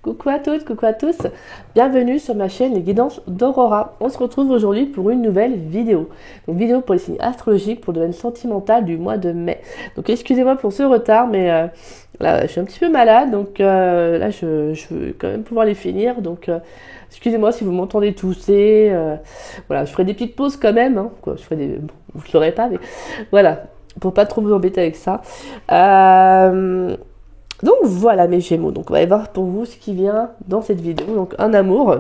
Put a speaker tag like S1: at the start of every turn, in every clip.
S1: Coucou à toutes, coucou à tous, bienvenue sur ma chaîne Les Guidances d'Aurora. On se retrouve aujourd'hui pour une nouvelle vidéo. Donc vidéo pour les signes astrologiques pour le domaine sentimental du mois de mai. Donc excusez-moi pour ce retard, mais là je suis un petit peu malade, donc là je veux quand même pouvoir les finir. Donc excusez-moi si vous m'entendez tousser. Voilà, je ferai des petites pauses quand même. Hein, quoi, je ferai des, bon, vous ne le saurez pas, mais voilà, pour pas trop vous embêter avec ça. Donc voilà mes Gémeaux, donc on va aller voir pour vous ce qui vient dans cette vidéo, donc un amour.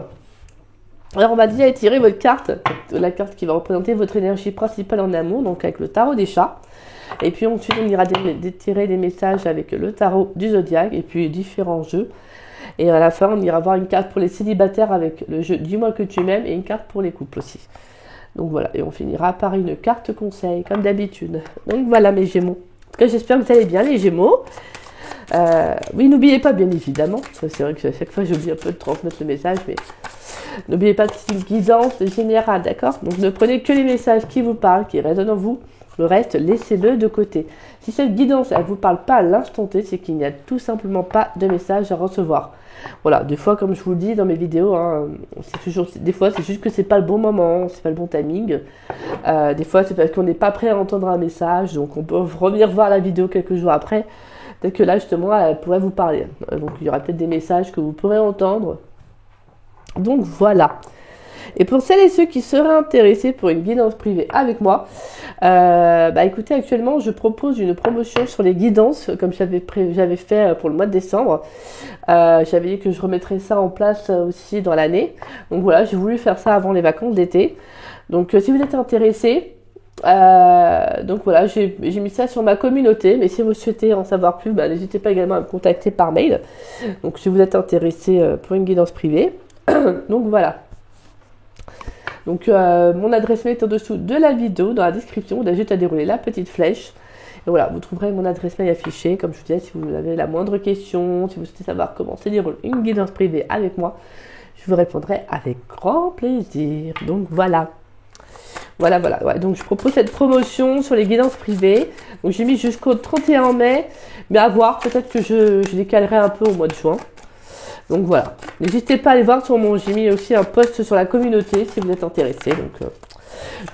S1: Alors on va déjà étirer votre carte, la carte qui va représenter votre énergie principale en amour, donc avec le tarot des chats. Et puis ensuite on ira détirer des messages avec le tarot du zodiaque et puis différents jeux. Et à la fin on ira voir une carte pour les célibataires avec le jeu Dis-moi que tu m'aimes et une carte pour les couples aussi. Donc voilà, et on finira par une carte conseil comme d'habitude. Donc voilà mes Gémeaux. En tout cas j'espère que vous allez bien les Gémeaux. Oui, n'oubliez pas, bien évidemment, c'est vrai que à chaque fois j'oublie un peu de transmettre le message, mais n'oubliez pas que c'est une guidance générale, d'accord? Donc ne prenez que les messages qui vous parlent, qui résonnent en vous, le reste, laissez-le de côté. Si cette guidance, elle ne vous parle pas à l'instant T, c'est qu'il n'y a tout simplement pas de message à recevoir. Voilà, des fois, comme je vous le dis dans mes vidéos, hein, des fois c'est juste que c'est pas le bon moment, c'est pas le bon timing. Des fois c'est parce qu'on n'est pas prêt à entendre un message, donc on peut revenir voir la vidéo quelques jours après. Peut-être que là, justement, elle pourrait vous parler. Donc, il y aura peut-être des messages que vous pourrez entendre. Donc, voilà. Et pour celles et ceux qui seraient intéressés pour une guidance privée avec moi, écoutez, actuellement, je propose une promotion sur les guidances, comme j'avais fait pour le mois de décembre. J'avais dit que je remettrais ça en place aussi dans l'année. Donc, voilà, j'ai voulu faire ça avant les vacances d'été. Donc, si vous êtes intéressés, donc voilà, j'ai mis ça sur ma communauté, mais si vous souhaitez en savoir plus, n'hésitez pas également à me contacter par mail. Donc si vous êtes intéressé pour une guidance privée. Donc voilà. Donc mon adresse mail est en dessous de la vidéo, dans la description. Vous avez juste à dérouler la petite flèche. Et voilà, vous trouverez mon adresse mail affichée. Comme je vous disais, si vous avez la moindre question, si vous souhaitez savoir comment se déroule une guidance privée avec moi, je vous répondrai avec grand plaisir. Donc voilà. Voilà, ouais. Donc je propose cette promotion sur les guidances privées. Donc j'ai mis jusqu'au 31 mai, mais à voir, peut-être que je décalerai un peu au mois de juin. Donc voilà, n'hésitez pas à aller voir j'ai mis aussi un post sur la communauté si vous êtes intéressé.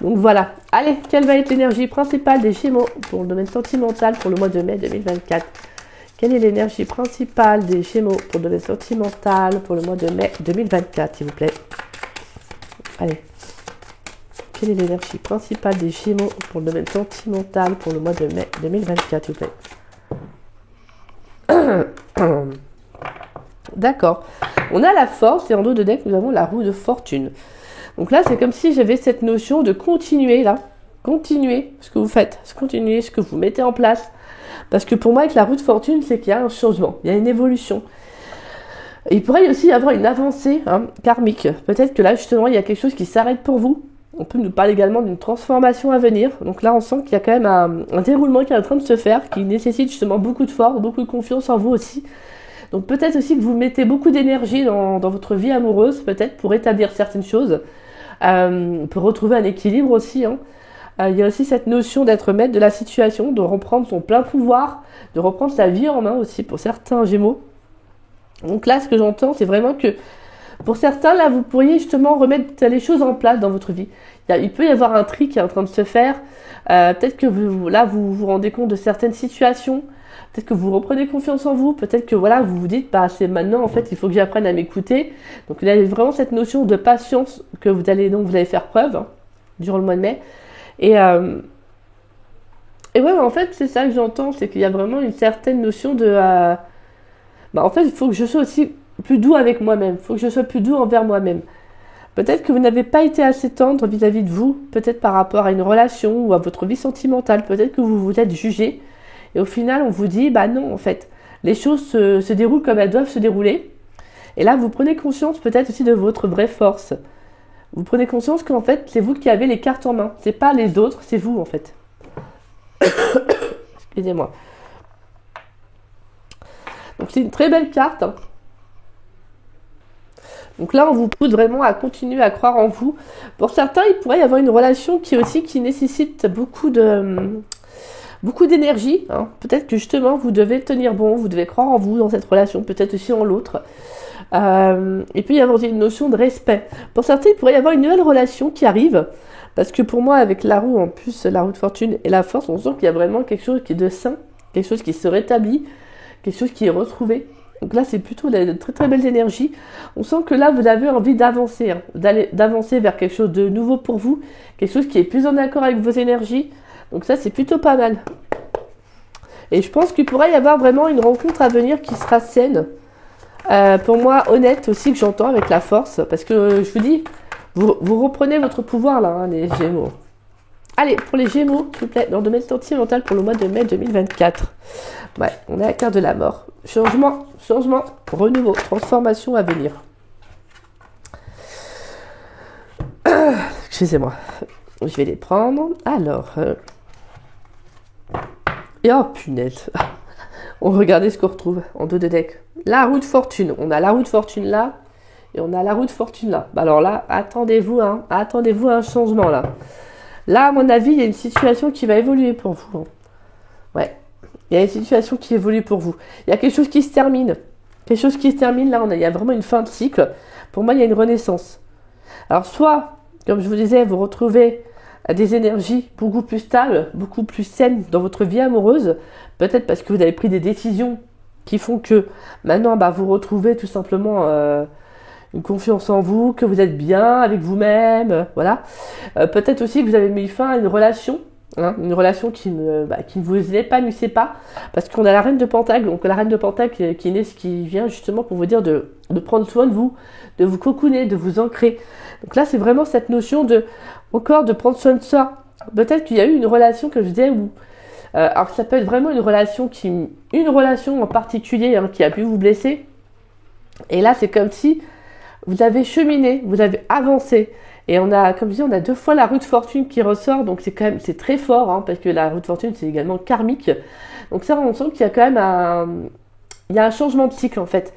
S1: Donc voilà, allez, quelle va être l'énergie principale des Gémeaux pour le domaine sentimental pour le mois de mai 2024? Quelle est l'énergie principale des Gémeaux pour le domaine sentimental pour le mois de mai 2024, s'il vous plaît? Allez. Quelle est l'énergie principale des Gémeaux pour le domaine sentimental pour le mois de mai 2024, s'il vous plaît? D'accord. On a la force et en dos de deck, nous avons la roue de fortune. Donc là, c'est comme si j'avais cette notion de continuer, là. Continuer ce que vous faites, continuer ce que vous mettez en place. Parce que pour moi, avec la roue de fortune, c'est qu'il y a un changement, il y a une évolution. Et il pourrait aussi y avoir une avancée karmique. Peut-être que là, justement, il y a quelque chose qui s'arrête pour vous. On peut nous parler également d'une transformation à venir. Donc là, on sent qu'il y a quand même un déroulement qui est en train de se faire, qui nécessite justement beaucoup de force, beaucoup de confiance en vous aussi. Donc peut-être aussi que vous mettez beaucoup d'énergie dans votre vie amoureuse, peut-être pour établir certaines choses, pour retrouver un équilibre aussi. Il y a aussi cette notion d'être maître de la situation, de reprendre son plein pouvoir, de reprendre sa vie en main aussi pour certains Gémeaux. Donc là, ce que j'entends, c'est vraiment que pour certains, là, vous pourriez justement remettre les choses en place dans votre vie. Il peut y avoir un tri qui est en train de se faire. Peut-être que vous vous rendez compte de certaines situations. Peut-être que vous reprenez confiance en vous. Peut-être que voilà, vous vous dites, c'est maintenant, en fait, il faut que j'apprenne à m'écouter. Donc, il y a vraiment cette notion de patience que vous allez faire preuve durant le mois de mai. Et ouais, en fait, c'est ça que j'entends. C'est qu'il y a vraiment une certaine notion de... en fait, il faut que je sois aussi plus doux avec moi-même. Il faut que je sois plus doux envers moi-même. Peut-être que vous n'avez pas été assez tendre vis-à-vis de vous, peut-être par rapport à une relation ou à votre vie sentimentale. Peut-être que vous vous êtes jugé. Et au final, on vous dit, non, en fait, les choses se déroulent comme elles doivent se dérouler. Et là, vous prenez conscience peut-être aussi de votre vraie force. Vous prenez conscience qu'en fait, c'est vous qui avez les cartes en main. C'est pas les autres, c'est vous, en fait. Excusez-moi. Donc, c'est une très belle carte. Donc là, on vous pousse vraiment à continuer à croire en vous. Pour certains, il pourrait y avoir une relation qui nécessite beaucoup de beaucoup d'énergie. Hein. Peut-être que justement, vous devez tenir bon, vous devez croire en vous, dans cette relation, peut-être aussi en l'autre. Et puis, il y a aussi une notion de respect. Pour certains, il pourrait y avoir une nouvelle relation qui arrive. Parce que pour moi, avec la roue, en plus, la roue de fortune et la force, on sent qu'il y a vraiment quelque chose qui est de sain, quelque chose qui se rétablit, quelque chose qui est retrouvé. Donc là, c'est plutôt de très très belles énergies. On sent que là, vous avez envie d'avancer, hein, d'avancer vers quelque chose de nouveau pour vous, quelque chose qui est plus en accord avec vos énergies. Donc ça, c'est plutôt pas mal. Et je pense qu'il pourrait y avoir vraiment une rencontre à venir qui sera saine. Pour moi, honnête aussi, que j'entends avec la force. Parce que je vous dis, vous reprenez votre pouvoir là, hein, les Gémeaux. Allez, pour les Gémeaux, s'il vous plaît, dans le domaine sentimental pour le mois de mai 2024. Ouais, on a la carte de la mort. Changement, renouveau, transformation à venir. Excusez-moi. Je vais les prendre. Alors. Et oh, punaise. On regardait ce qu'on retrouve en dos de deck. La roue de fortune. On a la roue de fortune là. Et on a la roue de fortune là. Alors là, attendez-vous à un changement là. Là, à mon avis, il y a une situation qui va évoluer pour vous. Hein. Ouais. Il y a une situation qui évolue pour vous. Il y a quelque chose qui se termine. Quelque chose qui se termine, là, il y a vraiment une fin de cycle. Pour moi, il y a une renaissance. Alors, soit, comme je vous disais, vous retrouvez des énergies beaucoup plus stables, beaucoup plus saines dans votre vie amoureuse. Peut-être parce que vous avez pris des décisions qui font que maintenant, vous retrouvez tout simplement une confiance en vous, que vous êtes bien avec vous-même. Voilà. Peut-être aussi que vous avez mis fin à une relation. Hein, une relation qui ne vous épanouissait pas, parce qu'on a la reine de Pentacle, donc la reine de Pentacle qui vient justement pour vous dire de prendre soin de vous cocooner, de vous ancrer. Donc là, c'est vraiment cette notion de prendre soin de soi. Peut-être qu'il y a eu une relation, que je disais, où alors ça peut être vraiment une relation en particulier hein, qui a pu vous blesser. Et là, c'est comme si vous avez cheminé, vous avez avancé. Et on a, comme je dis, on a 2 fois la roue de fortune qui ressort, donc c'est très fort, hein, parce que la roue de fortune, c'est également karmique. Donc ça, on sent qu'il y a quand même un changement de cycle, en fait.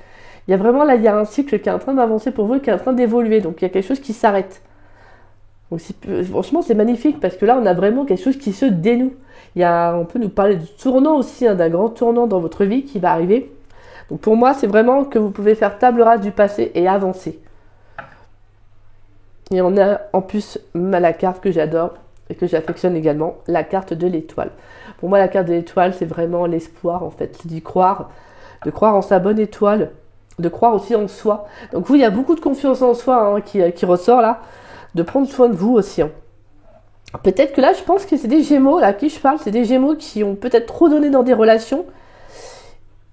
S1: Il y a vraiment, là, il y a un cycle qui est en train d'avancer pour vous, qui est en train d'évoluer, donc il y a quelque chose qui s'arrête. Donc franchement, c'est magnifique, parce que là, on a vraiment quelque chose qui se dénoue. On peut nous parler du tournant aussi, hein, d'un grand tournant dans votre vie qui va arriver. Donc pour moi, c'est vraiment que vous pouvez faire table rase du passé et avancer. Et on a en plus la carte que j'adore et que j'affectionne également, la carte de l'étoile. Pour moi, la carte de l'étoile, c'est vraiment l'espoir en fait, c'est d'y croire, de croire en sa bonne étoile, de croire aussi en soi. Donc vous, il y a beaucoup de confiance en soi hein, qui ressort là, de prendre soin de vous aussi. Hein. Peut-être que là, je pense que c'est des Gémeaux, là, à qui je parle, c'est des Gémeaux qui ont peut-être trop donné dans des relations.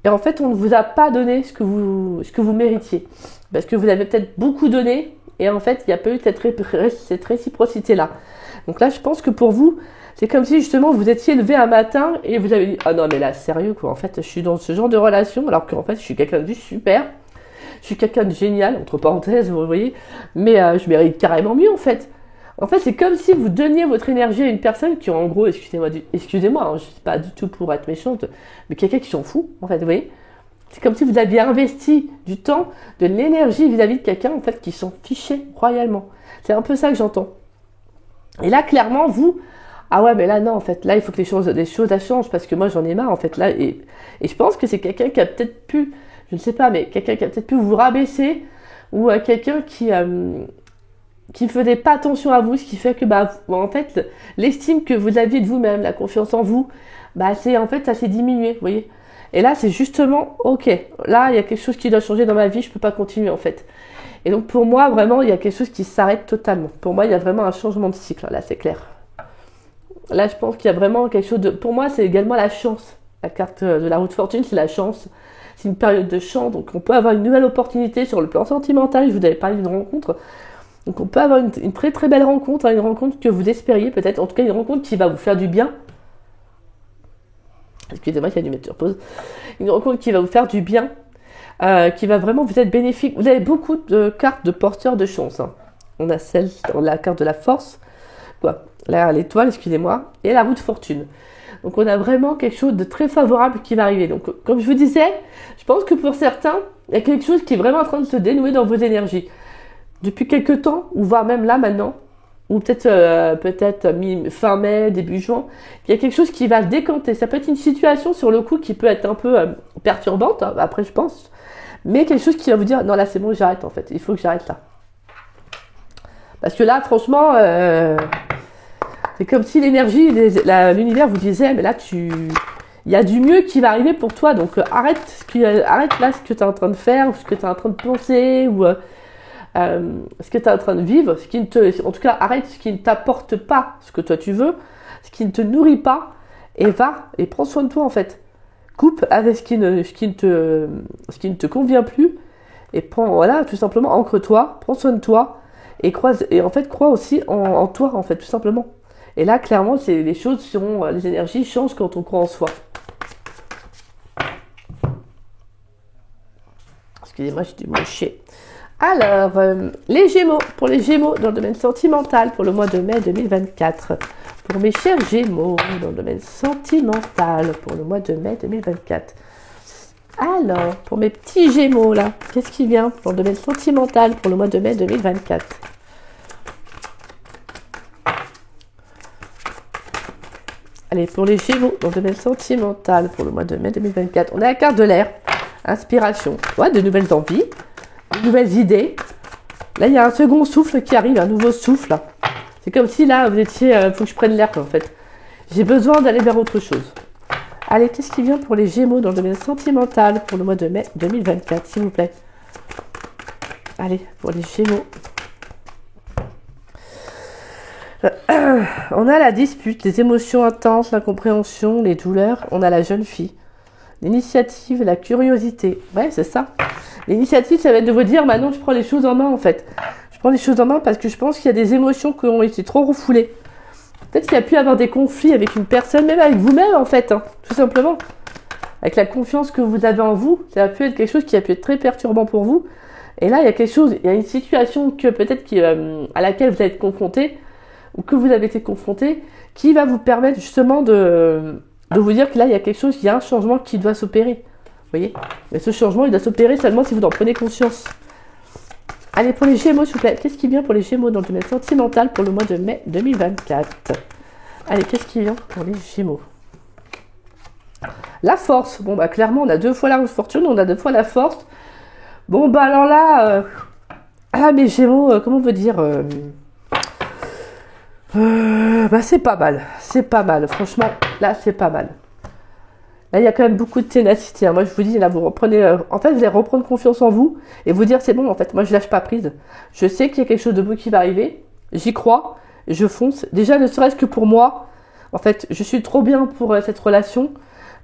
S1: Et en fait, on ne vous a pas donné ce que vous méritiez. Parce que vous avez peut-être beaucoup donné. Et en fait, il n'y a pas eu cette réciprocité-là. Donc là, je pense que pour vous, c'est comme si justement vous étiez levé un matin et vous avez dit « Ah non, mais là, sérieux quoi, en fait, je suis dans ce genre de relation alors qu'en fait, je suis quelqu'un de super, je suis quelqu'un de génial, entre parenthèses, vous voyez, mais je mérite carrément mieux en fait. » En fait, c'est comme si vous donniez votre énergie à une personne qui, en gros, excusez-moi, hein, je ne sais pas du tout pour être méchante, mais quelqu'un qui s'en fout, en fait, vous voyez. C'est comme si vous aviez investi du temps, de l'énergie vis-à-vis de quelqu'un en fait qui s'en fichait royalement. C'est un peu ça que j'entends. Et là, clairement, vous, ah ouais, mais là non, en fait, là il faut que les choses changent parce que moi j'en ai marre en fait là. Et je pense que c'est quelqu'un qui a peut-être pu, je ne sais pas, mais quelqu'un qui a peut-être pu vous rabaisser ou quelqu'un qui ne faisait pas attention à vous, ce qui fait que en fait l'estime que vous aviez de vous-même, la confiance en vous, c'est en fait ça s'est diminué, vous voyez. Et là, c'est justement, ok, là, il y a quelque chose qui doit changer dans ma vie, je ne peux pas continuer, en fait. Et donc, pour moi, vraiment, il y a quelque chose qui s'arrête totalement. Pour moi, il y a vraiment un changement de cycle, là, c'est clair. Là, je pense qu'il y a vraiment quelque chose de... Pour moi, c'est également la chance. La carte de la roue de fortune, c'est la chance. C'est une période de chance, donc on peut avoir une nouvelle opportunité sur le plan sentimental. Je vous avais parlé d'une rencontre. Donc, on peut avoir une très, très belle rencontre, hein, une rencontre que vous espériez, peut-être. En tout cas, une rencontre qui va vous faire du bien. Excusez-moi, il y a dû mettre sur pause. Une rencontre qui va vous faire du bien, qui va vraiment vous être bénéfique. Vous avez beaucoup de cartes de porteurs de chance. Hein. On a la carte de la force, l'étoile, excusez-moi, et la roue de fortune. Donc on a vraiment quelque chose de très favorable qui va arriver. Donc comme je vous disais, je pense que pour certains, il y a quelque chose qui est vraiment en train de se dénouer dans vos énergies. Depuis quelques temps, ou voire même là maintenant, ou peut-être fin mai, début juin, il y a quelque chose qui va se décanter. Ça peut être une situation sur le coup qui peut être un peu perturbante, hein, après je pense, mais quelque chose qui va vous dire, non là c'est bon, j'arrête en fait, il faut que j'arrête là. Parce que là, franchement, c'est comme si l'énergie, l'univers vous disait, mais là il y a du mieux qui va arriver pour toi, donc arrête là ce que tu es en train de faire, ou ce que tu es en train de penser, ou ce que tu es en train de vivre, en tout cas, arrête ce qui ne t'apporte pas ce que toi tu veux, ce qui ne te nourrit pas, et va, et prends soin de toi en fait. Coupe avec ce qui ne te convient plus, et voilà, tout simplement, ancre-toi, prends soin de toi, et en fait, crois aussi en toi, en fait, tout simplement. Et là, clairement, les énergies changent quand on croit en soi. Excusez-moi, j'ai dû moucher. Alors, les Gémeaux, pour les Gémeaux dans le domaine sentimental pour le mois de mai 2024. Pour mes chers Gémeaux dans le domaine sentimental pour le mois de mai 2024. Alors, pour mes petits Gémeaux là, qu'est-ce qui vient dans le domaine sentimental pour le mois de mai 2024? Allez, pour les Gémeaux dans le domaine sentimental pour le mois de mai 2024, on a la carte de l'air, inspiration, ouais, de nouvelles envies, de nouvelles idées. Là, il y a un second souffle qui arrive, un nouveau souffle. C'est comme si là, vous étiez, faut que je prenne l'air en fait. J'ai besoin d'aller vers autre chose. Allez, qu'est-ce qui vient pour les Gémeaux dans le domaine sentimental pour le mois de mai 2024, s'il vous plaît? Allez, pour les Gémeaux. On a la dispute, les émotions intenses, l'incompréhension, les douleurs. On a la jeune fille. L'initiative, la curiosité. Ouais, c'est ça. L'initiative, ça va être de vous dire, maintenant, je prends les choses en main, en fait. Je prends les choses en main parce que je pense qu'il y a des émotions qui ont été trop refoulées. Peut-être qu'il y a pu avoir des conflits avec une personne, même avec vous-même, en fait, hein, tout simplement. Avec la confiance que vous avez en vous, ça a pu être quelque chose qui a pu être très perturbant pour vous. Et là, il y a une situation que peut-être à laquelle vous êtes confronté, ou que vous avez été confronté, qui va vous permettre justement de vous dire que là, il y a quelque chose, il y a un changement qui doit s'opérer. Vous voyez? Mais ce changement, il doit s'opérer seulement si vous en prenez conscience. Allez, pour les Gémeaux, s'il vous plaît. Qu'est-ce qui vient pour les Gémeaux dans le domaine sentimental pour le mois de mai 2024? Allez, qu'est-ce qui vient pour les Gémeaux? La force. Bon, bah clairement, on a 2 fois la fortune, on a 2 fois la force. Bon, bah alors là... mes Gémeaux, comment vous dire bah c'est pas mal, franchement, là c'est pas mal. Là il y a quand même beaucoup de ténacité, hein. Moi je vous dis, là vous reprenez, en fait vous allez reprendre confiance en vous et vous dire c'est bon en fait, moi je lâche pas prise. Je sais qu'il y a quelque chose de beau qui va arriver, j'y crois, je fonce. Déjà ne serait-ce que pour moi, en fait je suis trop bien pour cette relation.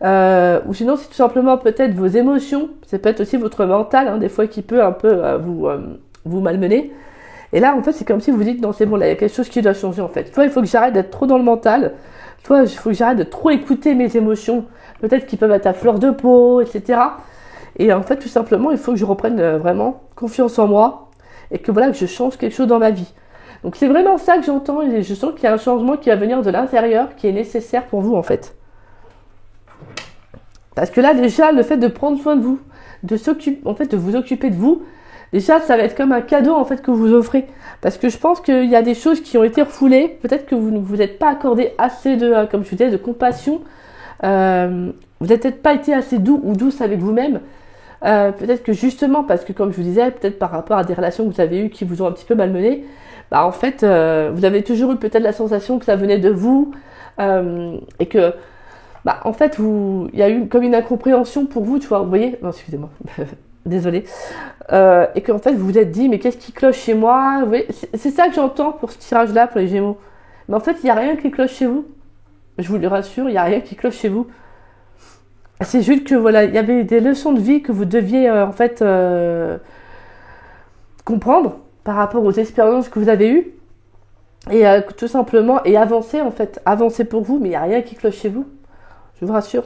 S1: Ou sinon c'est tout simplement peut-être vos émotions, c'est peut-être aussi votre mental, hein, des fois qui peut un peu vous malmener. Et là, en fait, c'est comme si vous dites, non, c'est bon, là, il y a quelque chose qui doit changer, en fait. Soit il faut que j'arrête d'être trop dans le mental, soit il faut que j'arrête de trop écouter mes émotions, peut-être qu'ils peuvent être à fleur de peau, etc. Et en fait, tout simplement, il faut que je reprenne vraiment confiance en moi, et que voilà, que je change quelque chose dans ma vie. Donc c'est vraiment ça que j'entends, et je sens qu'il y a un changement qui va venir de l'intérieur, qui est nécessaire pour vous, en fait. Parce que là, déjà, le fait de prendre soin de vous, de vous occuper de vous, déjà, ça va être comme un cadeau en fait que vous offrez. Parce que je pense qu'il y a des choses qui ont été refoulées. Peut-être que vous ne vous êtes pas accordé assez comme je disais, de compassion. Vous n'avez peut-être pas été assez doux ou douce avec vous-même. Peut-être que justement, parce que comme je vous disais, peut-être par rapport à des relations que vous avez eues qui vous ont un petit peu malmené, bah en fait, vous avez toujours eu peut-être la sensation que ça venait de vous. Et que, bah en fait, il y a eu comme une incompréhension pour vous, tu vois. Vous voyez? Non, excusez-moi. Désolée. Et qu'en fait, vous vous êtes dit, mais qu'est-ce qui cloche chez moi? Vous voyez, c'est ça que j'entends pour ce tirage-là, pour les Gémeaux. Mais en fait, il n'y a rien qui cloche chez vous. Je vous le rassure, il n'y a rien qui cloche chez vous. C'est juste que, voilà, il y avait des leçons de vie que vous deviez, en fait, comprendre par rapport aux expériences que vous avez eues. Et tout simplement, et avancer, en fait. Avancer pour vous, mais il n'y a rien qui cloche chez vous. Je vous rassure.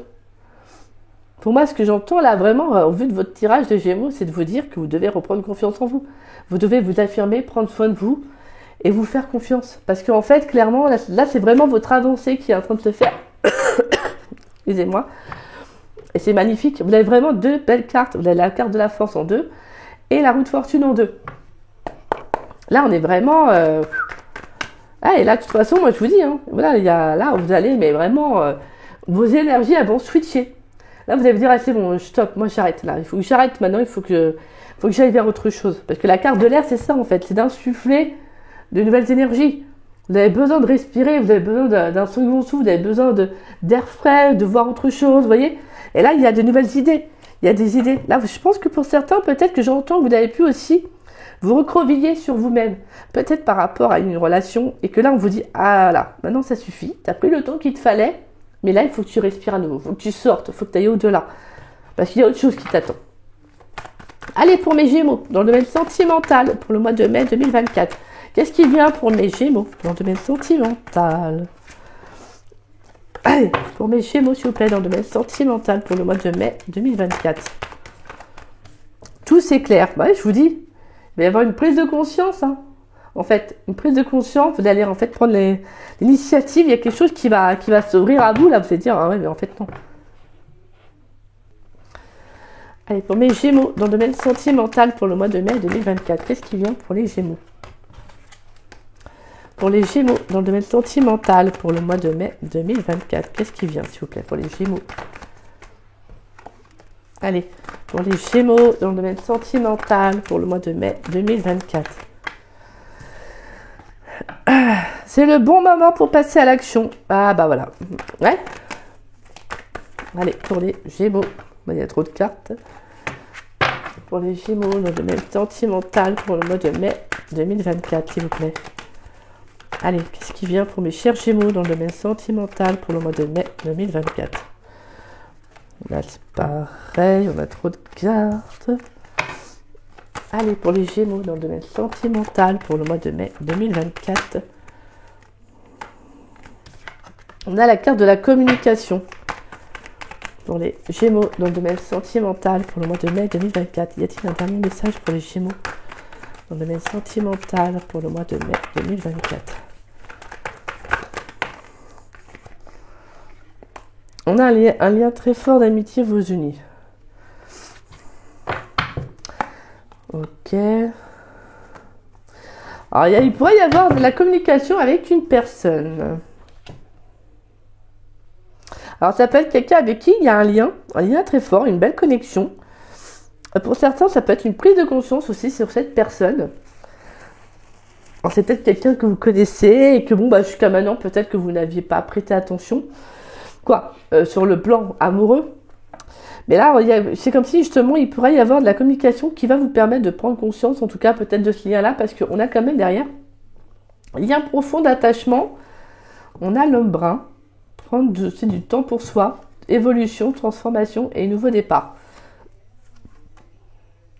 S1: Pour moi, ce que j'entends là, vraiment, au vu de votre tirage de Gémeaux, c'est de vous dire que vous devez reprendre confiance en vous. Vous devez vous affirmer, prendre soin de vous et vous faire confiance. Parce qu'en fait, clairement, là c'est vraiment votre avancée qui est en train de se faire. Excusez-moi. Et c'est magnifique. Vous avez vraiment 2 belles cartes. Vous avez la carte de la force en 2 et la roue de fortune en 2. Là, on est vraiment... Ah, et là, de toute façon, moi, je vous dis, hein, voilà, là, vous allez, mais vraiment, vos énergies, elles vont switcher. Là, vous allez vous dire, ah, c'est bon, stop, moi, j'arrête, là. Il faut que j'arrête maintenant, faut que j'aille vers autre chose. Parce que la carte de l'air, c'est ça, en fait. C'est d'insuffler de nouvelles énergies. Vous avez besoin de respirer, vous avez besoin d'un second souffle, vous avez besoin d'air frais, de voir autre chose, vous voyez. Et là, il y a de nouvelles idées. Il y a des idées. Là, je pense que pour certains, peut-être que j'entends que vous avez pu aussi vous recroqueviller sur vous-même. Peut-être par rapport à une relation. Et que là, on vous dit, ah là, maintenant ça suffit. Tu as pris le temps qu'il te fallait. Mais là, il faut que tu respires à nouveau. Il faut que tu sortes. Il faut que tu ailles au-delà. Parce qu'il y a autre chose qui t'attend. Allez, pour mes Gémeaux, dans le domaine sentimental, pour le mois de mai 2024. Qu'est-ce qui vient pour mes Gémeaux dans le domaine sentimental? Allez, pour mes Gémeaux, s'il vous plaît, dans le domaine sentimental, pour le mois de mai 2024. Tout s'éclaire. Ouais, je vous dis, il va y avoir une prise de conscience. Hein. En fait, une prise de conscience, vous allez en fait prendre l'initiative. Il y a quelque chose qui va s'ouvrir à vous. Là, vous allez dire, ah ouais, mais en fait, non. Allez, pour mes Gémeaux, dans le domaine sentimental, pour le mois de mai 2024. Qu'est-ce qui vient pour les Gémeaux? Pour les Gémeaux, dans le domaine sentimental, pour le mois de mai 2024. Qu'est-ce qui vient, s'il vous plaît, pour les Gémeaux? Allez, pour les Gémeaux, dans le domaine sentimental, pour le mois de mai 2024. C'est le bon moment pour passer à l'action. Ah, bah voilà. Ouais. Allez, pour les Gémeaux. Il y a trop de cartes. Pour les Gémeaux, dans le domaine sentimental, pour le mois de mai 2024, s'il vous plaît. Allez, qu'est-ce qui vient pour mes chers Gémeaux dans le domaine sentimental pour le mois de mai 2024? Là, c'est pareil, on a trop de cartes. Allez, pour les Gémeaux dans le domaine sentimental pour le mois de mai 2024. On a la carte de la communication. Pour les Gémeaux dans le domaine sentimental pour le mois de mai 2024. Y a-t-il un dernier message pour les Gémeaux dans le domaine sentimental pour le mois de mai 2024? On a un lien très fort d'amitié vous unit. Ok. Alors, il pourrait y avoir de la communication avec une personne. Alors, ça peut être quelqu'un avec qui il y a un lien très fort, une belle connexion. Pour certains, ça peut être une prise de conscience aussi sur cette personne. Alors, c'est peut-être quelqu'un que vous connaissez et que, bon, jusqu'à maintenant, peut-être que vous n'aviez pas prêté attention. Sur le plan amoureux. Mais là, c'est comme si, justement, il pourrait y avoir de la communication qui va vous permettre de prendre conscience, en tout cas, peut-être de ce lien-là, parce qu'on a quand même derrière un lien profond d'attachement. On a l'homme brun. Prendre du temps pour soi, évolution, transformation et nouveau départ.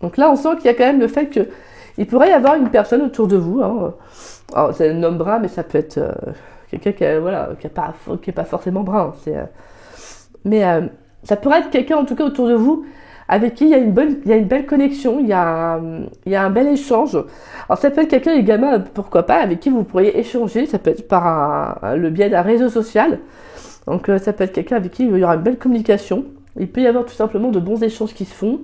S1: Donc là, on sent qu'il y a quand même le fait qu'il pourrait y avoir une personne autour de vous. Hein. Alors, c'est un homme brun, mais ça peut être quelqu'un qui n'est pas forcément brun. Mais ça pourrait être quelqu'un, en tout cas, autour de vous, avec qui il y a une belle connexion, il y a un bel échange. Alors, ça peut être quelqu'un également, pourquoi pas, avec qui vous pourriez échanger. Ça peut être par le biais d'un réseau social. Donc, ça peut être quelqu'un avec qui il y aura une belle communication. Il peut y avoir tout simplement de bons échanges qui se font.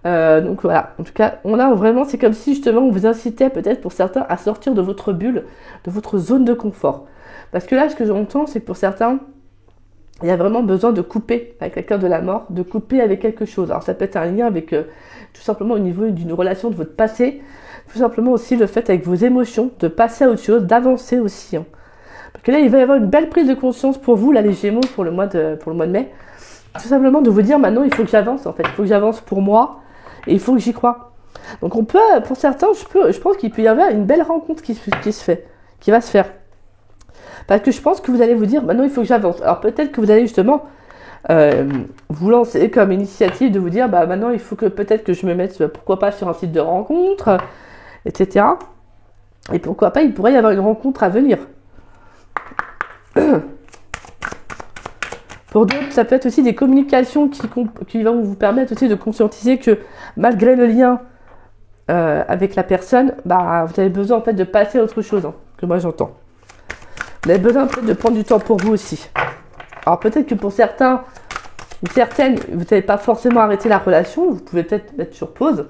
S1: Donc voilà, en tout cas, on a vraiment, c'est comme si justement on vous incitait peut-être pour certains à sortir de votre bulle, de votre zone de confort. Parce que là, ce que j'entends, c'est que pour certains, il y a vraiment besoin de couper avec la carte de la mort, de couper avec quelque chose. Alors ça peut être un lien avec tout simplement au niveau d'une relation de votre passé, tout simplement aussi le fait avec vos émotions, de passer à autre chose, d'avancer aussi. Hein. Parce que là, il va y avoir une belle prise de conscience pour vous, là, les Gémeaux, pour le mois de mai. Tout simplement de vous dire, maintenant, il faut que j'avance, en fait. Il faut que j'avance pour moi et il faut que j'y croie. Donc, on peut, pour certains, je pense qu'il peut y avoir une belle rencontre qui va se faire. Parce que je pense que vous allez vous dire, maintenant, il faut que j'avance. Alors, peut-être que vous allez justement vous lancer comme initiative de vous dire, maintenant, il faut que peut-être que je me mette, pourquoi pas, sur un site de rencontre, etc. Et pourquoi pas, il pourrait y avoir une rencontre à venir. Pour d'autres, ça peut être aussi des communications qui vont vous permettre aussi de conscientiser que malgré le lien avec la personne, vous avez besoin en fait de passer à autre chose, que moi j'entends. Vous avez besoin peut-être de prendre du temps pour vous aussi. Alors peut-être que pour certains ou certaines, vous n'avez pas forcément arrêté la relation, vous pouvez peut-être mettre sur pause.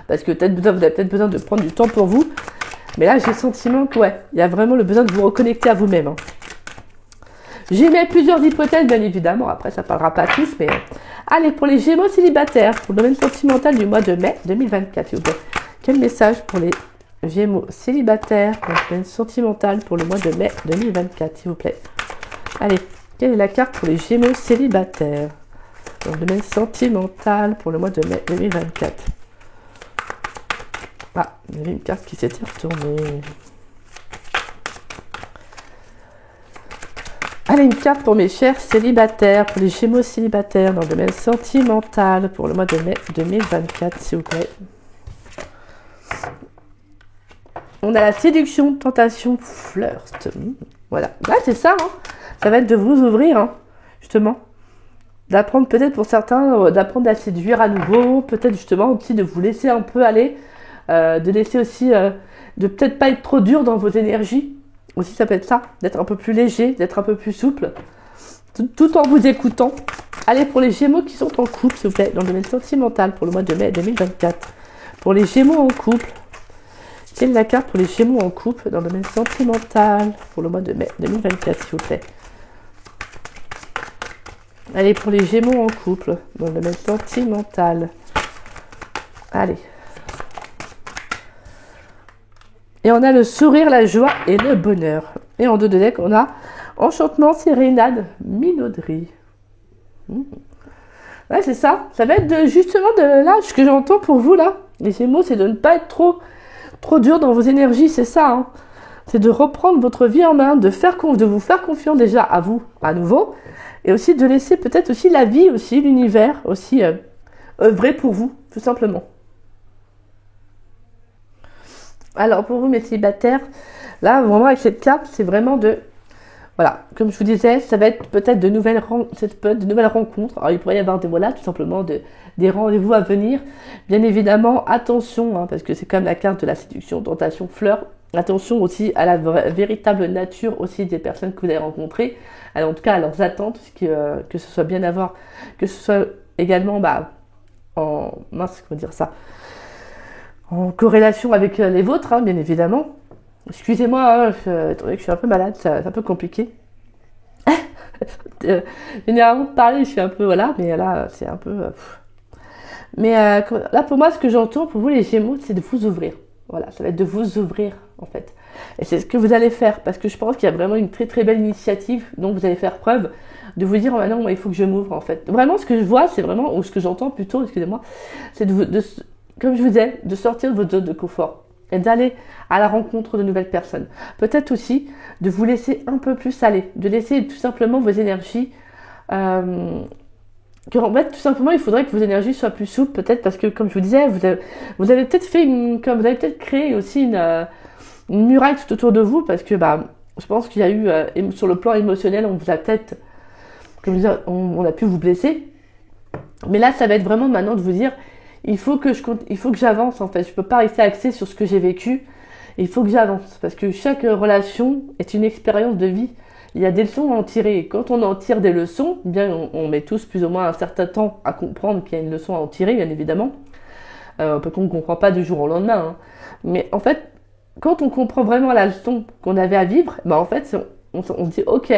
S1: Parce que vous avez peut-être besoin de prendre du temps pour vous. Mais là, j'ai le sentiment que, ouais, il y a vraiment le besoin de vous reconnecter à vous-même. Hein. J'ai mis plusieurs hypothèses, bien évidemment. Après, ça ne parlera pas tous, mais... Allez, pour les Gémeaux célibataires, pour le domaine sentimental du mois de mai 2024, s'il vous plaît. Quel message pour les Gémeaux célibataires, pour le domaine sentimental pour le mois de mai 2024, s'il vous plaît. Allez, quelle est la carte pour les Gémeaux célibataires dans le domaine sentimental pour le mois de mai 2024? Ah, il y avait une carte qui s'était retournée. Allez, une carte pour mes chers célibataires, pour les Gémeaux célibataires dans le domaine sentimental pour le mois de mai 2024, s'il vous plaît. On a la séduction, tentation, flirt. Voilà. Là, c'est ça. Hein. Ça va être de vous ouvrir, hein, justement. D'apprendre peut-être pour certains, d'apprendre à séduire à nouveau. Peut-être justement aussi de vous laisser un peu aller. De laisser aussi, de peut-être pas être trop dur dans vos énergies. Aussi, ça peut être ça. D'être un peu plus léger, d'être un peu plus souple. Tout en vous écoutant. Allez, pour les Gémeaux qui sont en couple, s'il vous plaît, dans le domaine sentimental pour le mois de mai 2024. Pour les Gémeaux en couple. Quelle est la carte pour les Gémeaux en couple dans le domaine sentimental pour le mois de mai 2024, s'il vous plaît? Allez, pour les Gémeaux en couple dans le domaine sentimental. Allez. Et on a le sourire, la joie et le bonheur. Et en dos de deck, on a enchantement, sérénade, minauderie. Ouais, c'est ça. Ça va être justement de là, ce que j'entends pour vous là. Les Gémeaux, c'est de ne pas être trop dur dans vos énergies, c'est ça. Hein. C'est de reprendre votre vie en main, de vous faire confiance déjà à vous, à nouveau. Et aussi de laisser peut-être aussi la vie, aussi l'univers, aussi œuvrer pour vous, tout simplement. Alors, pour vous, mes célibataires, là, vraiment, avec cette carte, c'est vraiment de... Voilà, comme je vous disais, ça va être peut-être de nouvelles rencontres. Alors, il pourrait y avoir tout simplement des rendez-vous à venir. Bien évidemment, attention, hein, parce que c'est quand même la carte de la séduction, tentation, fleur. Attention aussi à la véritable nature aussi des personnes que vous allez rencontrer. Alors, en tout cas, à leurs attentes, que ce soit bien à voir, que ce soit également, en corrélation avec les vôtres, hein, bien évidemment. Excusez-moi, étant donné que je suis un peu malade, c'est un peu compliqué. Généralement, de parler, je suis un peu, voilà, mais là, c'est un peu... Mais là, pour moi, ce que j'entends, pour vous, les Gémeaux, c'est de vous ouvrir. Voilà, ça va être de vous ouvrir, en fait. Et c'est ce que vous allez faire, parce que je pense qu'il y a vraiment une très, très belle initiative dont vous allez faire preuve, de vous dire, oh, non, il faut que je m'ouvre, en fait. Vraiment, ce que je vois, c'est vraiment, ou ce que j'entends plutôt, excusez-moi, c'est comme je vous disais, de sortir de votre zone de confort et d'aller à la rencontre de nouvelles personnes. Peut-être aussi de vous laisser un peu plus aller, de laisser tout simplement vos énergies... en fait, tout simplement, il faudrait que vos énergies soient plus souples, peut-être parce que, comme je vous disais, vous avez peut-être créé aussi une muraille tout autour de vous, parce que je pense qu'il y a eu, sur le plan émotionnel, on vous a peut-être, comme je disais, on a pu vous blesser. Mais là, ça va être vraiment maintenant de vous dire, il faut que j'avance, en fait. Je peux pas rester axée sur ce que j'ai vécu. Il faut que j'avance, parce que chaque relation est une expérience de vie. Il y a des leçons à en tirer. Et quand on en tire des leçons, bien, on met tous plus ou moins un certain temps à comprendre qu'il y a une leçon à en tirer, bien évidemment. Parce qu'on ne comprend pas du jour au lendemain. Hein. Mais en fait, quand on comprend vraiment la leçon qu'on avait à vivre, en fait, on se dit ok.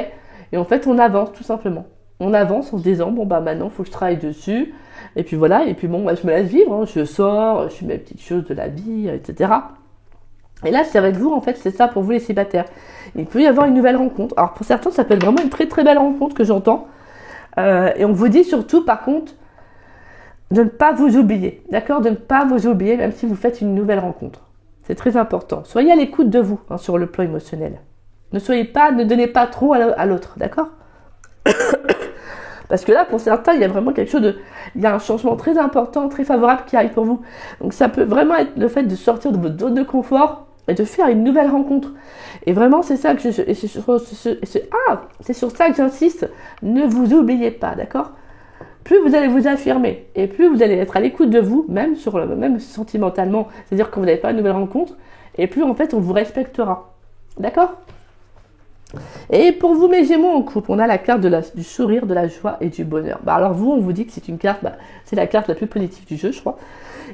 S1: Et en fait, on avance tout simplement. On avance en se disant, maintenant, il faut que je travaille dessus. Et puis voilà, et puis je me laisse vivre. Hein. Je sors, je fais mes petites choses de la vie, etc. Et là, ça va être vous, en fait, c'est ça pour vous les célibataires. Il peut y avoir une nouvelle rencontre. Alors pour certains, ça peut être vraiment une très très belle rencontre que j'entends. Et on vous dit surtout, par contre, de ne pas vous oublier. D'accord? De ne pas vous oublier, même si vous faites une nouvelle rencontre. C'est très important. Soyez à l'écoute de vous, hein, sur le plan émotionnel. Ne donnez pas trop à l'autre, d'accord? Parce que là, pour certains, il y a vraiment il y a un changement très important, très favorable qui arrive pour vous. Donc ça peut vraiment être le fait de sortir de votre zone de confort et de faire une nouvelle rencontre. Et vraiment, c'est ça que c'est sur ça que j'insiste. Ne vous oubliez pas, d'accord? Plus vous allez vous affirmer et plus vous allez être à l'écoute de vous, même sentimentalement, c'est-à-dire que vous n'avez pas une nouvelle rencontre, et plus en fait on vous respectera. D'accord? Et pour vous, mes Gémeaux en couple, on a la carte du sourire, de la joie et du bonheur. Alors vous, on vous dit que c'est une carte, c'est la carte la plus positive du jeu, je crois.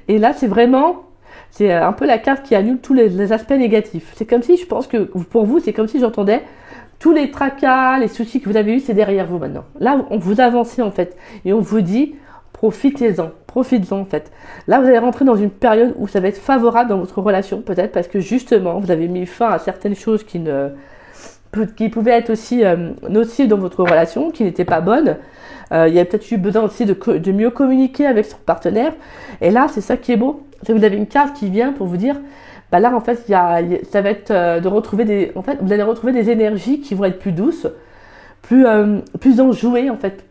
S1: Et là, c'est vraiment C'est un peu la carte qui annule tous les aspects négatifs. C'est comme si, je pense que pour vous, c'est comme si j'entendais tous les tracas, les soucis que vous avez eus, c'est derrière vous maintenant. Là, on vous avance en fait. Et on vous dit, profitez-en. Profites-en en fait. Là, vous allez rentrer dans une période où ça va être favorable dans votre relation, peut-être parce que justement, vous avez mis fin à certaines choses qui pouvaient être aussi nocives dans votre relation, qui n'étaient pas bonnes. Il y a peut-être eu besoin aussi de mieux communiquer avec son partenaire. Et là, c'est ça qui est beau. C'est que vous avez une carte qui vient pour vous dire, bah là, en fait, ça va être de retrouver vous allez retrouver des énergies qui vont être plus douces, plus enjouées, en fait,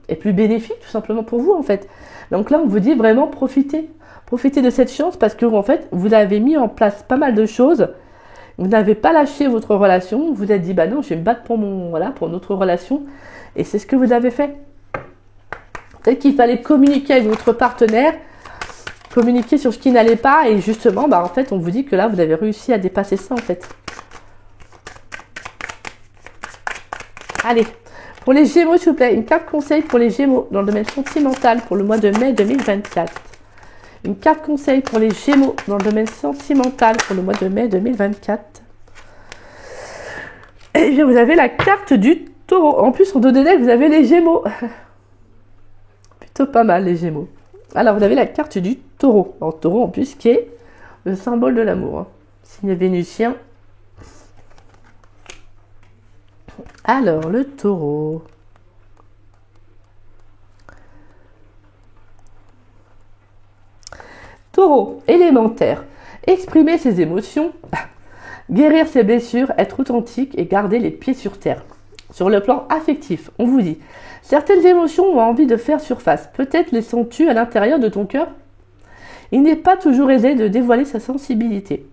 S1: et plus bénéfiques, tout simplement pour vous, en fait. Donc là, on vous dit vraiment profitez. Profitez de cette chance parce que, en fait, vous avez mis en place pas mal de choses. Vous n'avez pas lâché votre relation. Vous vous êtes dit, bah non, je vais me battre pour notre relation. Et c'est ce que vous avez fait. Peut-être qu'il fallait communiquer avec votre partenaire, communiquer sur ce qui n'allait pas. Et justement, bah en fait, on vous dit que là, vous avez réussi à dépasser ça, en fait. Allez, pour les Gémeaux, s'il vous plaît, une carte conseil pour les Gémeaux dans le domaine sentimental pour le mois de mai 2024. Une carte conseil pour les Gémeaux dans le domaine sentimental pour le mois de mai 2024. Et bien, vous avez la carte du Taureau. En plus, en dos de deck, vous avez les Gémeaux. Plutôt pas mal, les Gémeaux. Alors, vous avez la carte du Taureau. Alors, Taureau, en plus, qui est le symbole de l'amour. Hein. Signe vénusien. Alors, le Taureau. Taureau, élémentaire. Exprimer ses émotions, guérir ses blessures, être authentique et garder les pieds sur terre. Sur le plan affectif, on vous dit, certaines émotions ont envie de faire surface. Peut-être les sens-tu à l'intérieur de ton cœur? Il n'est pas toujours aisé de dévoiler sa sensibilité.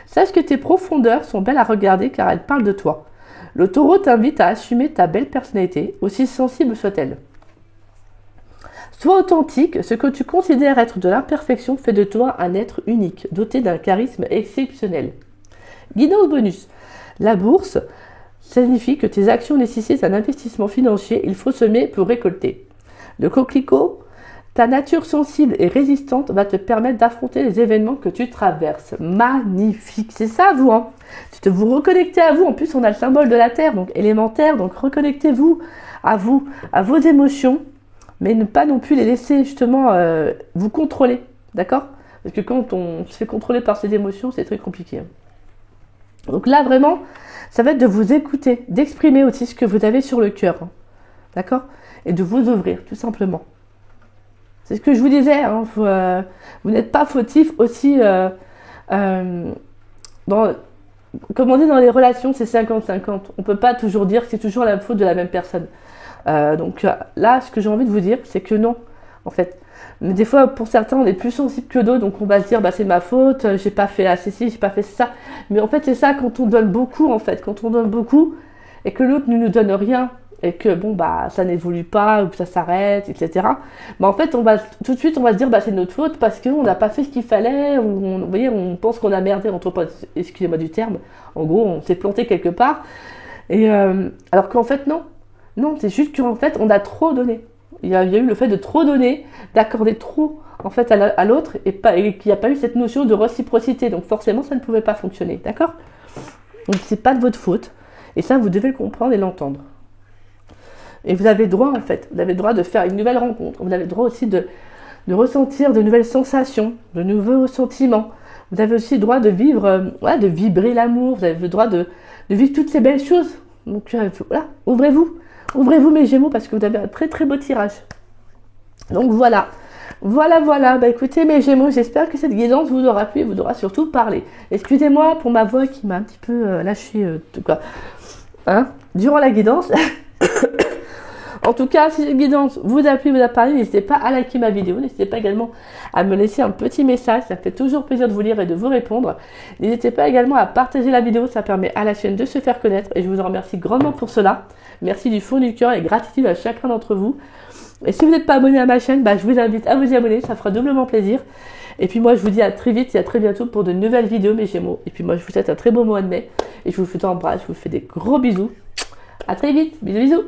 S1: Sache que tes profondeurs sont belles à regarder car elles parlent de toi. Le Taureau t'invite à assumer ta belle personnalité, aussi sensible soit-elle. Sois authentique, ce que tu considères être de l'imperfection fait de toi un être unique, doté d'un charisme exceptionnel. Guidance bonus. La bourse signifie que tes actions nécessitent un investissement financier, il faut semer pour récolter. Le coquelicot, ta nature sensible et résistante va te permettre d'affronter les événements que tu traverses. Magnifique, c'est ça vous, hein. Vous reconnectez à vous, en plus on a le symbole de la terre, donc élémentaire, donc reconnectez-vous, à vos émotions, mais ne pas non plus les laisser justement vous contrôler, d'accord? Parce que quand on se fait contrôler par ses émotions, c'est très compliqué. Donc là vraiment, ça va être de vous écouter, d'exprimer aussi ce que vous avez sur le cœur, hein, d'accord? Et de vous ouvrir, tout simplement. C'est ce que je vous disais, hein, vous n'êtes pas fautif aussi, comme on dit dans les relations, c'est 50-50. On ne peut pas toujours dire que c'est toujours la faute de la même personne. Donc là, ce que j'ai envie de vous dire, c'est que non, en fait. Mais des fois, pour certains, on est plus sensible que d'autres, donc on va se dire, bah c'est ma faute, j'ai pas fait assez ci, j'ai pas fait ça. Mais en fait, c'est ça quand on donne beaucoup, en fait. Quand on donne beaucoup et que l'autre ne nous donne rien, et que bon bah ça n'évolue pas ou que ça s'arrête, etc. Bah en fait tout de suite on va se dire bah c'est notre faute parce qu'on n'a pas fait ce qu'il fallait, ou vous voyez, on pense qu'on a merdé, excusez-moi du terme, en gros on s'est planté quelque part, et alors qu'en fait non, c'est juste qu'en fait on a trop donné. Il y a eu le fait de trop donner, d'accorder trop en fait à l'autre, et qu'il n'y a pas eu cette notion de réciprocité, donc forcément ça ne pouvait pas fonctionner, d'accord? Donc c'est pas de votre faute, et ça vous devez le comprendre et l'entendre. Et vous avez le droit, en fait, vous avez le droit de faire une nouvelle rencontre. Vous avez le droit aussi de ressentir de nouvelles sensations, de nouveaux sentiments. Vous avez aussi le droit de vivre, de vibrer l'amour. Vous avez le droit de vivre toutes ces belles choses. Donc voilà, ouvrez-vous mes Gémeaux parce que vous avez un très très beau tirage. Donc voilà. Bah écoutez mes Gémeaux, j'espère que cette guidance vous aura plu et vous aura surtout parlé. Excusez-moi pour ma voix qui m'a un petit peu lâché durant la guidance. En tout cas, si cette guidance vous a plu, vous a parlé, n'hésitez pas à liker ma vidéo. N'hésitez pas également à me laisser un petit message. Ça fait toujours plaisir de vous lire et de vous répondre. N'hésitez pas également à partager la vidéo. Ça permet à la chaîne de se faire connaître. Et je vous en remercie grandement pour cela. Merci du fond du cœur et gratitude à chacun d'entre vous. Et si vous n'êtes pas abonné à ma chaîne, je vous invite à vous y abonner. Ça fera doublement plaisir. Et puis moi, je vous dis à très vite et à très bientôt pour de nouvelles vidéos, mes Gémeaux. Et puis moi, je vous souhaite un très beau mois de mai. Et je vous fais un bras. Je vous fais des gros bisous. À très vite. Bisous, bisous.